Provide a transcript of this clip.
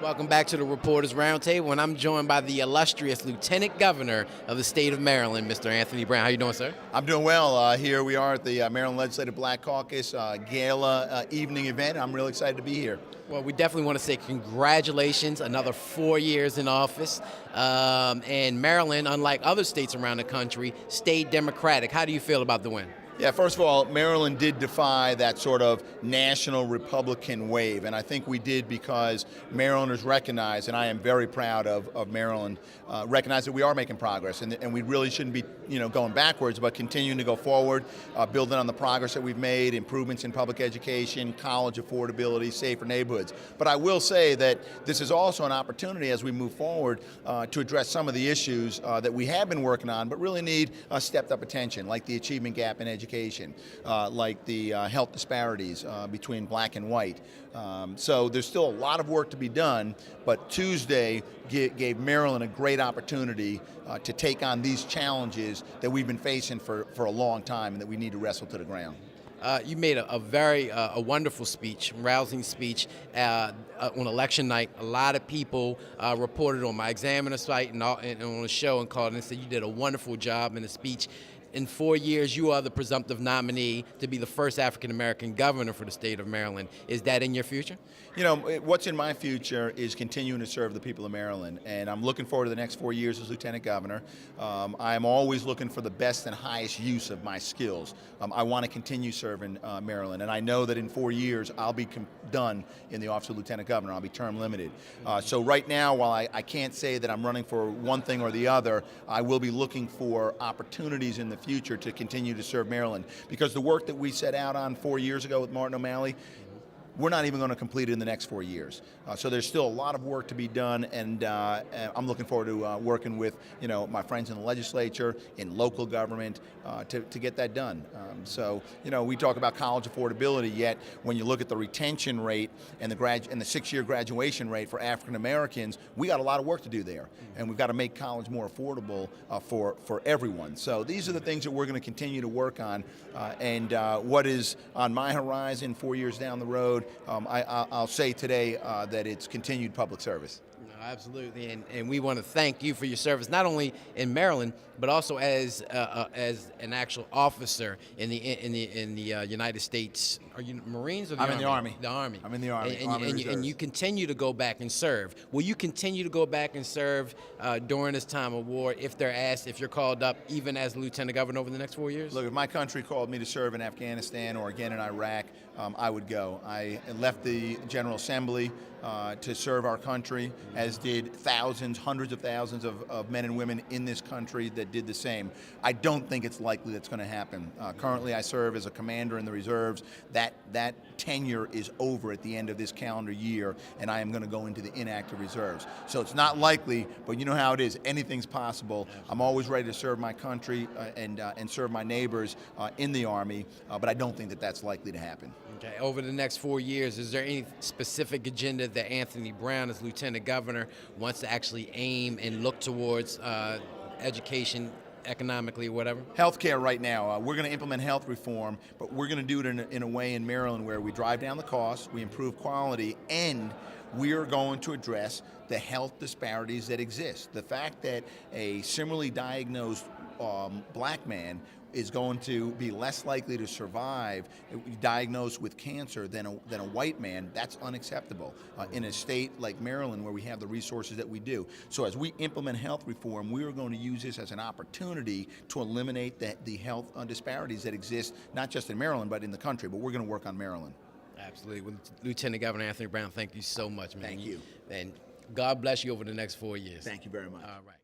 Welcome back to the Reporters Roundtable, and I'm joined by the illustrious Lieutenant Governor of the state of Maryland, Mr. Anthony Brown. How you doing, sir? I'm doing well. Here we are at the Maryland Legislative Black Caucus Gala evening event. I'm really excited to be here. Well, we definitely want to say congratulations, another 4 years in office. And Maryland, unlike other states around the country, stayed Democratic. How do you feel about the win? Yeah, first of all, Maryland did defy that sort of national Republican wave, and I think we did because Marylanders recognize, and I am very proud of Maryland, recognize that we are making progress, and we really shouldn't be, going backwards, but continuing to go forward, building on the progress that we've made, improvements in public education, college affordability, safer neighborhoods. But I will say that this is also an opportunity as we move forward to address some of the issues that we have been working on, but really need stepped up attention, like the achievement gap in education. Like the health disparities between black and white. So there's still a lot of work to be done, but Tuesday gave Maryland a great opportunity to take on these challenges that we've been facing for a long time and that we need to wrestle to the ground. You made a very wonderful speech, rousing speech on election night. A lot of people reported on my Examiner site and on the show and called and said you did a wonderful job in the speech. In 4 years, you are the presumptive nominee to be the first African-American governor for the state of Maryland. Is that in your future? What's in my future is continuing to serve the people of Maryland, and I'm looking forward to the next 4 years as lieutenant governor. I'm always looking for the best and highest use of my skills. I want to continue serving Maryland, and I know that in 4 years, I'll be done in the office of lieutenant governor. I'll be term limited. So right now, while I can't say that I'm running for one thing or the other, I will be looking for opportunities in the future to continue to serve Maryland, because the work that we set out on 4 years ago with Martin O'Malley, we're not even going to complete it in the next 4 years. So there's still a lot of work to be done, and I'm looking forward to working with my friends in the legislature, in local government, to get that done. So we talk about college affordability, yet when you look at the retention rate and the 6-year graduation rate for African Americans, we got a lot of work to do there, and we've got to make college more affordable for everyone. So these are the things that we're going to continue to work on, and what is on my horizon 4 years down the road, I'll say today that it's continued public service. No, absolutely, and we want to thank you for your service, not only in Maryland, but also as an actual officer in the United States. Are you Marines or the Army? I'm in the Army. The Army. I'm in the Army. And you continue to go back and serve. Will you continue to go back and serve during this time of war if they're asked, if you're called up, even as lieutenant governor over the next 4 years? Look, if my country called me to serve in Afghanistan or again in Iraq, I would go. I left the General Assembly to serve our country, as did thousands, hundreds of thousands of men and women in this country that did the same. I don't think it's likely that's going to happen. Currently, I serve as a commander in the reserves. That tenure is over at the end of this calendar year, and I am going to go into the inactive reserves. So it's not likely, but you know how it is. Anything's possible. I'm always ready to serve my country and serve my neighbors in the Army, but I don't think that that's likely to happen. Okay. Over the next 4 years, is there any specific agenda that Anthony Brown, as lieutenant governor, wants to actually aim and look towards education, economically, whatever? Healthcare right now. We're going to implement health reform, but we're going to do it in a way in Maryland where we drive down the costs, we improve quality, and we are going to address the health disparities that exist. The fact that a similarly diagnosed black man is going to be less likely to survive diagnosed with cancer than a white man, that's unacceptable in a state like Maryland where we have the resources that we do. So as we implement health reform, we are going to use this as an opportunity to eliminate the health disparities that exist, not just in Maryland, but in the country. But we're going to work on Maryland. Absolutely. Well, Lieutenant Governor Anthony Brown, thank you so much, man. Thank you. And God bless you over the next 4 years. Thank you very much. All right.